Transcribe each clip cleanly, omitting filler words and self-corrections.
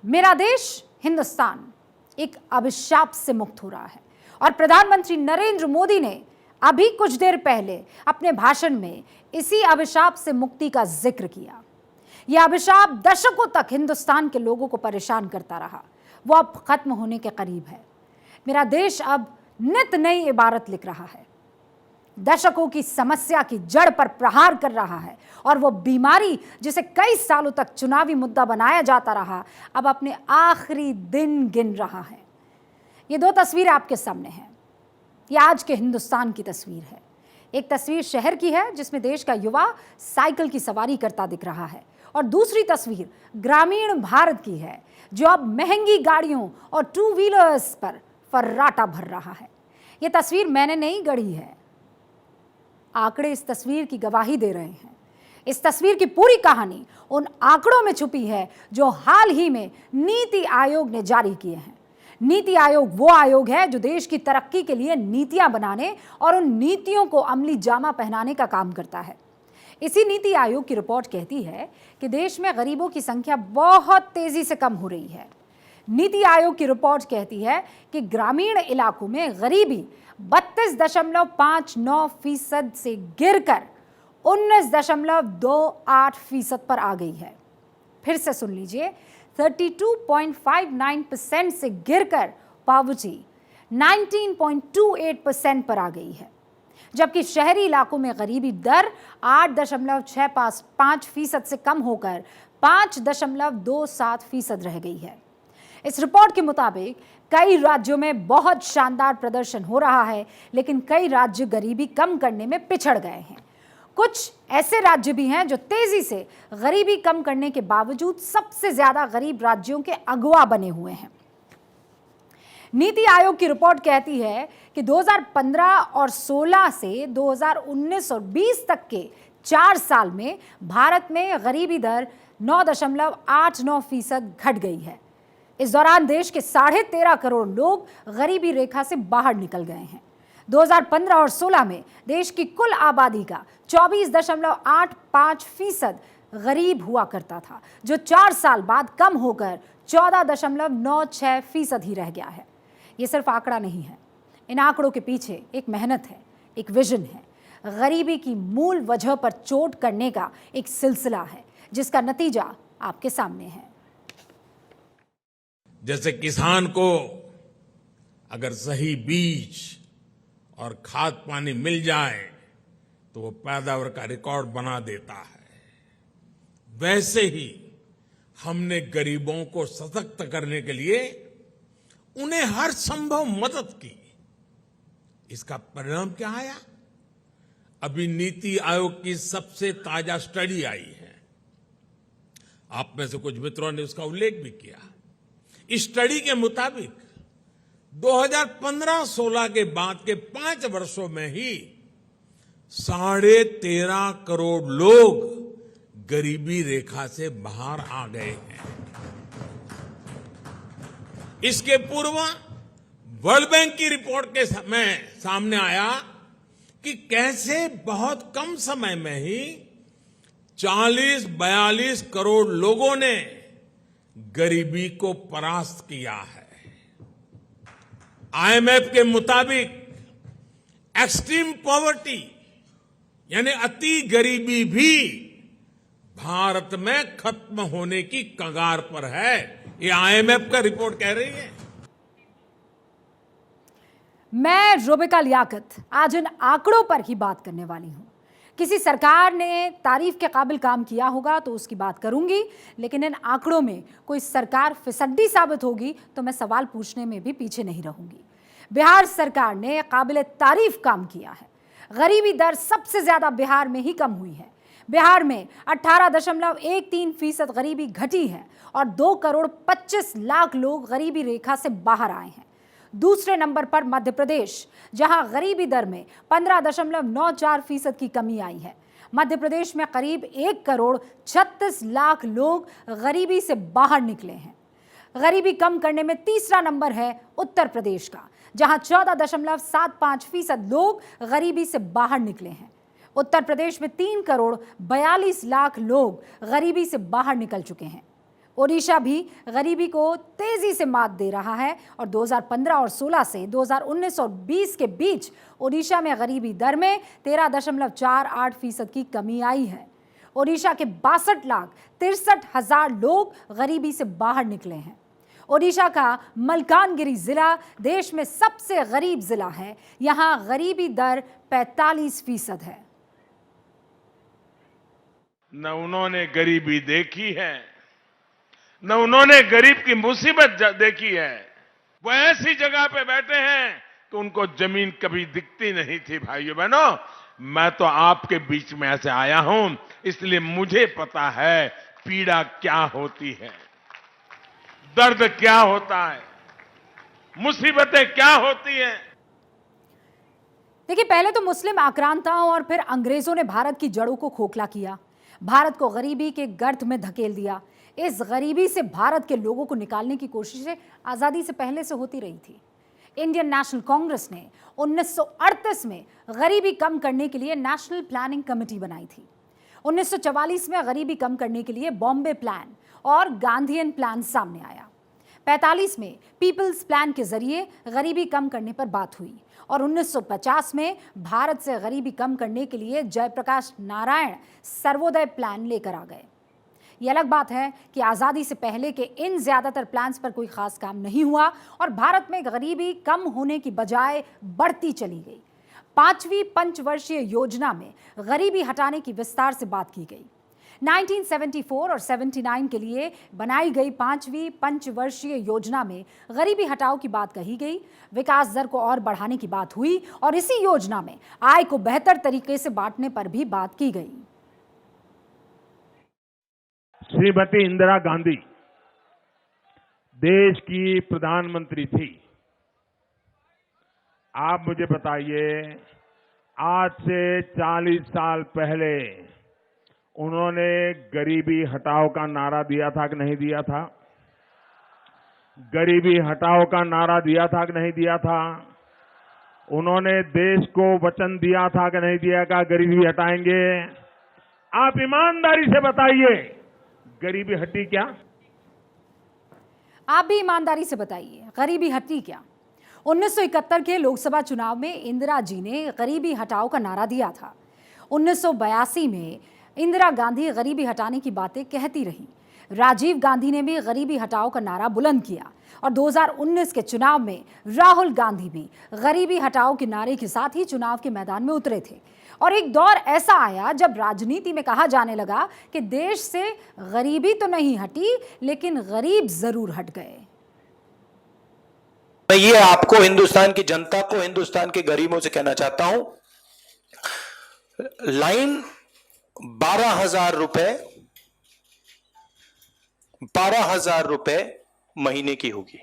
मेरा देश हिंदुस्तान एक अभिशाप से मुक्त हो रहा है और प्रधानमंत्री नरेंद्र मोदी ने अभी कुछ देर पहले अपने भाषण में इसी अभिशाप से मुक्ति का जिक्र किया। यह अभिशाप दशकों तक हिंदुस्तान के लोगों को परेशान करता रहा, वो अब खत्म होने के करीब है। मेरा देश अब नित नई इबारत लिख रहा है, दशकों की समस्या की जड़ पर प्रहार कर रहा है और वो बीमारी जिसे कई सालों तक चुनावी मुद्दा बनाया जाता रहा, अब अपने आखिरी दिन गिन रहा है। ये दो तस्वीरें आपके सामने हैं। ये आज के हिंदुस्तान की तस्वीर है। एक तस्वीर शहर की है जिसमें देश का युवा साइकिल की सवारी करता दिख रहा है और दूसरी तस्वीर ग्रामीण भारत की है जो अब महंगी गाड़ियों और टू व्हीलर्स पर फर्राटा भर रहा है। ये तस्वीर मैंने नहीं गढ़ी है, आंकड़े इस तस्वीर की गवाही दे रहे हैं। इस तस्वीर की पूरी कहानी उन आंकड़ों में छुपी है जो हाल ही में नीति आयोग ने जारी किए हैं। नीति आयोग वो आयोग है जो देश की तरक्की के लिए नीतियां बनाने और उन नीतियों को अमली जामा पहनाने का काम करता है। इसी नीति आयोग की रिपोर्ट कहती है कि देश में गरीबों की संख्या बहुत तेजी से कम हो रही है। नीति आयोग की रिपोर्ट कहती है कि ग्रामीण इलाकों में गरीबी 32.59% से गिरकर 19.28% पर आ गई है। फिर से सुन लीजिए, 32.59% से गिरकर पॉवर्टी 19.28% पर आ गई है, जबकि शहरी इलाकों में गरीबी दर 8.65% से कम होकर 5.27% रह गई है। इस रिपोर्ट के मुताबिक कई राज्यों में बहुत शानदार प्रदर्शन हो रहा है, लेकिन कई राज्य गरीबी कम करने में पिछड़ गए हैं। कुछ ऐसे राज्य भी हैं जो तेजी से गरीबी कम करने के बावजूद सबसे ज्यादा गरीब राज्यों के अगुवा बने हुए हैं। नीति आयोग की रिपोर्ट कहती है कि 2015 और 16 से 2019 और 20 तक के 4 साल में भारत में गरीबी दर 9.89% घट गई है। इस दौरान देश के 13.5 करोड़ लोग गरीबी रेखा से बाहर निकल गए हैं। 2015 और 16 में देश की कुल आबादी का 24.85% गरीब हुआ करता था, जो 4 साल बाद कम होकर 14.96% ही रह गया है। ये सिर्फ आंकड़ा नहीं है, इन आंकड़ों के पीछे एक मेहनत है, एक विजन है। गरीबी की मूल वजह पर चोट करने का एक सिलसिला है जिसका नतीजा आपके सामने है। जैसे किसान को अगर सही बीज और खाद पानी मिल जाए तो वो पैदावार का रिकॉर्ड बना देता है, वैसे ही हमने गरीबों को सशक्त करने के लिए उन्हें हर संभव मदद की। इसका परिणाम क्या आया? अभी नीति आयोग की सबसे ताजा स्टडी आई है, आप में से कुछ मित्रों ने उसका उल्लेख भी किया। इस स्टडी के मुताबिक 2015-16 के बाद के 5 वर्षों में ही 13.5 करोड़ लोग गरीबी रेखा से बाहर आ गए हैं। इसके पूर्व वर्ल्ड बैंक की रिपोर्ट के सामने आया कि कैसे बहुत कम समय में ही 40-42 करोड़ लोगों ने गरीबी को परास्त किया है। आईएमएफ के मुताबिक एक्सट्रीम पॉवर्टी यानी अति गरीबी भी भारत में खत्म होने की कगार पर है। ये आईएमएफ का रिपोर्ट कह रही है। मैं रुबिका लियाकत आज इन आंकड़ों पर ही बात करने वाली हूं। किसी सरकार ने तारीफ के काबिल काम किया होगा तो उसकी बात करूंगी, लेकिन इन आंकड़ों में कोई सरकार फिसड्डी साबित होगी तो मैं सवाल पूछने में भी पीछे नहीं रहूंगी। बिहार सरकार ने काबिल तारीफ काम किया है। गरीबी दर सबसे ज्यादा बिहार में ही कम हुई है। बिहार में 18.13% गरीबी घटी है और 2.25 करोड़ लोग गरीबी रेखा से बाहर आए हैं। दूसरे नंबर पर मध्य प्रदेश, जहां गरीबी दर में 15.94% की कमी आई है। मध्य प्रदेश में करीब 1.36 करोड़ लोग गरीबी से बाहर निकले हैं। गरीबी कम करने में तीसरा नंबर है उत्तर प्रदेश का, जहां 14.75% लोग गरीबी से बाहर निकले हैं। उत्तर प्रदेश में 3.42 करोड़ लोग गरीबी से बाहर निकल चुके हैं। ओडिशा भी गरीबी को तेजी से मात दे रहा है और 2015 और 16 से 2019 और 20 के बीच ओडिशा में गरीबी दर में 13.48% की कमी आई है। ओडिशा के 62,63,000 लोग गरीबी से बाहर निकले हैं। ओडिशा का मलकानगिरी जिला देश में सबसे गरीब जिला है। यहां गरीबी दर 45% है। न उन्होंने गरीबी देखी है, न उन्होंने गरीब की मुसीबत देखी है। वो ऐसी जगह पे बैठे हैं कि उनको जमीन कभी दिखती नहीं थी। भाइयों बहनों, मैं तो आपके बीच में ऐसे आया हूं, इसलिए मुझे पता है पीड़ा क्या होती है, दर्द क्या होता है, मुसीबतें क्या होती हैं। देखिए, पहले तो मुस्लिम आक्रांताओं और फिर अंग्रेजों ने भारत की जड़ों को खोखला किया, भारत को गरीबी के गर्त में धकेल दिया। इस गरीबी से भारत के लोगों को निकालने की कोशिशें आजादी से पहले से होती रही थी। इंडियन नेशनल कांग्रेस ने 1938 में गरीबी कम करने के लिए नेशनल प्लानिंग कमेटी बनाई थी। 1944 में गरीबी कम करने के लिए बॉम्बे प्लान और गांधीयन प्लान सामने आया। 45 में पीपल्स प्लान के जरिए गरीबी कम करने पर बात हुई और 1950 में भारत से गरीबी कम करने के लिए जयप्रकाश नारायण सर्वोदय प्लान लेकर आ गए। ये अलग बात है कि आज़ादी से पहले के इन ज़्यादातर प्लान्स पर कोई खास काम नहीं हुआ और भारत में गरीबी कम होने की बजाय बढ़ती चली गई। 5वीं पंचवर्षीय योजना में गरीबी हटाने की विस्तार से बात की गई। 1974 और 79 के लिए बनाई गई 5वीं पंचवर्षीय योजना में गरीबी हटाओ की बात कही गई, विकास दर को और बढ़ाने की बात हुई और इसी योजना में आय को बेहतर तरीके से बांटने पर भी बात की गई। श्रीमती इंदिरा गांधी देश की प्रधानमंत्री थी। आप मुझे बताइए, आज से 40 साल पहले उन्होंने गरीबी हटाओ का नारा दिया था कि नहीं दिया था? गरीबी हटाओ का नारा दिया था कि नहीं दिया था? उन्होंने देश को वचन दिया था कि नहीं दिया था गरीबी हटाएंगे? आप ईमानदारी से बताइए, गरीबी हटी क्या? आप भी ईमानदारी से बताइए, गरीबी हटी क्या? 1971 के लोकसभा चुनाव में इंदिरा जी ने गरीबी हटाओ का नारा दिया था। 1982 में इंदिरा गांधी गरीबी हटाने की बातें कहती रही। राजीव गांधी ने भी गरीबी हटाओ का नारा बुलंद किया और 2019 के चुनाव में राहुल गांधी भी गरीबी हटाओ के नारे के साथ ही चुनाव के मैदान में उतरे थे। और एक दौर ऐसा आया जब राजनीति में कहा जाने लगा कि देश से गरीबी तो नहीं हटी, लेकिन गरीब जरूर हट गए। मैं ये आपको, हिंदुस्तान की जनता को, हिंदुस्तान के गरीबों से कहना चाहता हूं, लाइन 12,000 रुपए महीने की होगी।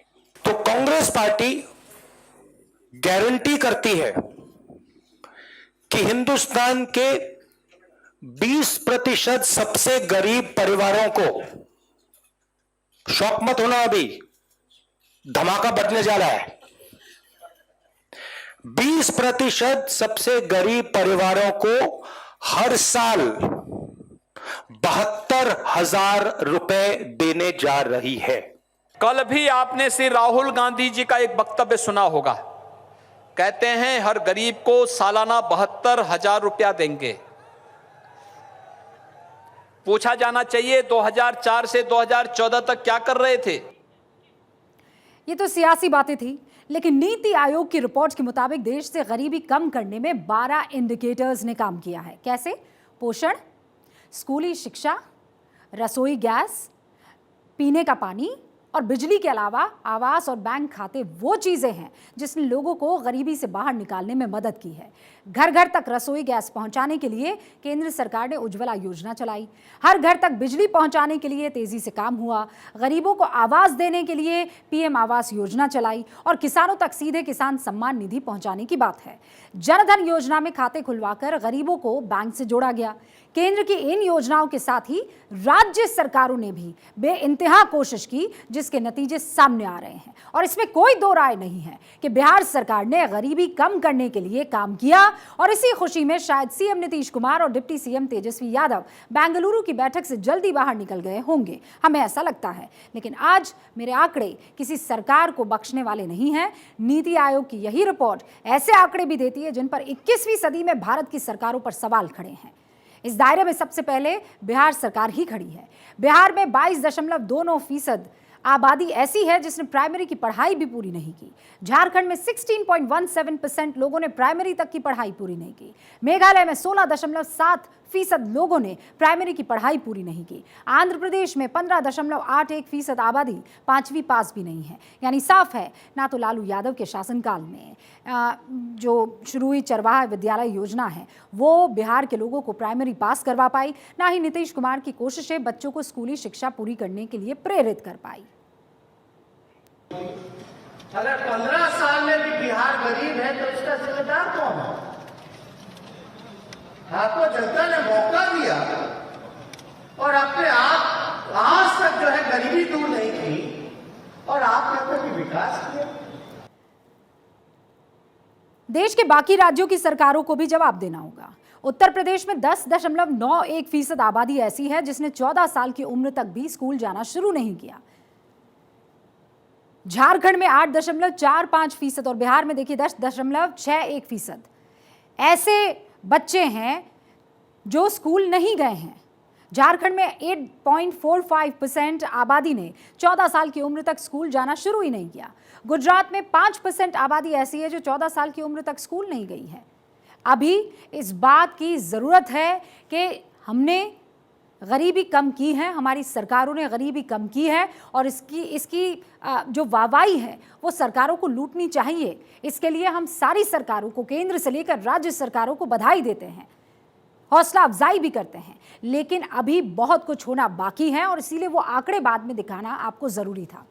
तो कांग्रेस पार्टी गारंटी करती है कि हिंदुस्तान के 20% सबसे गरीब परिवारों को, शौक मत होना, अभी धमाका बचने जा रहा है, 20% सबसे गरीब परिवारों को हर साल 72,000 रुपए देने जा रही है। कल भी आपने श्री राहुल गांधी जी का एक वक्तव्य सुना होगा। कहते हैं हर गरीब को सालाना 72,000 रुपया देंगे। पूछा जाना चाहिए 2004 से 2014 तक क्या कर रहे थे? ये तो सियासी बातें थी, लेकिन नीति आयोग की रिपोर्ट के मुताबिक देश से गरीबी कम करने में 12 इंडिकेटर्स ने काम किया है। कैसे? पोषण, स्कूली शिक्षा, रसोई गैस, पीने का पानी और बिजली के अलावा आवास और बैंक खाते वो चीज़ें हैं जिसने लोगों को गरीबी से बाहर निकालने में मदद की है। घर घर तक रसोई गैस पहुंचाने के लिए केंद्र सरकार ने उज्ज्वला योजना चलाई। हर घर तक बिजली पहुंचाने के लिए तेजी से काम हुआ। गरीबों को आवास देने के लिए पीएम आवास योजना चलाई और किसानों तक सीधे किसान सम्मान निधि पहुंचाने की बात है। जनधन योजना में खाते खुलवाकर गरीबों को बैंक से जोड़ा गया। केंद्र की इन योजनाओं के साथ ही राज्य सरकारों ने भी बेइंतहा कोशिश की, जिसके नतीजे सामने आ रहे हैं। और इसमें कोई दो राय नहीं है कि बिहार सरकार ने गरीबी कम करने के लिए काम किया और इसी खुशी में शायद सीएम नीतीश कुमार और डिप्टी सीएम तेजस्वी यादव बेंगलुरु की बैठक से जल्दी बाहर निकल गए होंगे, हमें ऐसा लगता है। लेकिन आज मेरे आंकड़े किसी सरकार को बख्शने वाले नहीं हैं। नीति आयोग की यही रिपोर्ट ऐसे आंकड़े भी देती है जिन पर 21वीं सदी में भारत की सरकारों पर सवाल खड़े हैं। इस दायरे में सबसे पहले बिहार सरकार ही खड़ी है। बिहार में 22.29% आबादी ऐसी है जिसने प्राइमरी की पढ़ाई भी पूरी नहीं की। झारखंड में 16.17% लोगों ने प्राइमरी तक की पढ़ाई पूरी नहीं की। मेघालय में 16.7% लोगों ने प्राइमरी की पढ़ाई पूरी नहीं की। आंध्र प्रदेश में 15.81% आबादी 5वीं पास भी नहीं है। यानी साफ है, ना तो लालू यादव के शासनकाल में जो शुरू हुई चरवाहा विद्यालय योजना है वो बिहार के लोगों को प्राइमरी पास करवा पाई, ना ही नीतीश कुमार की कोशिशें बच्चों को स्कूली शिक्षा पूरी करने के लिए प्रेरित कर पाई। अगर 15 साल में भी बिहार गरीब है तो इसका जिम्मेदार कौन है? आपको जनता ने मौका दिया और अपने आप आज तक जो है गरीबी दूर नहीं की और आप कहते हैं कि विकास किया। देश के बाकी राज्यों की सरकारों को भी जवाब देना होगा। उत्तर प्रदेश में 10.91% आबादी ऐसी है जिसने 14 साल की उम्र तक भी स्कूल जाना शुरू नहीं किया। झारखंड में 8.45% और बिहार में देखिए 10.61%। ऐसे बच्चे हैं जो स्कूल नहीं गए हैं। झारखंड में 8.45% आबादी ने 14 साल की उम्र तक स्कूल जाना शुरू ही नहीं किया। गुजरात में 5% आबादी ऐसी है जो 14 साल की उम्र तक स्कूल नहीं गई है। अभी इस बात की ज़रूरत है कि हमने गरीबी कम की है, हमारी सरकारों ने गरीबी कम की है और इसकी जो वाहवाही है वो सरकारों को लूटनी चाहिए। इसके लिए हम सारी सरकारों को, केंद्र से लेकर राज्य सरकारों को बधाई देते हैं, हौसला अफजाई भी करते हैं। लेकिन अभी बहुत कुछ होना बाकी है और इसीलिए वो आंकड़े बाद में दिखाना आपको ज़रूरी था।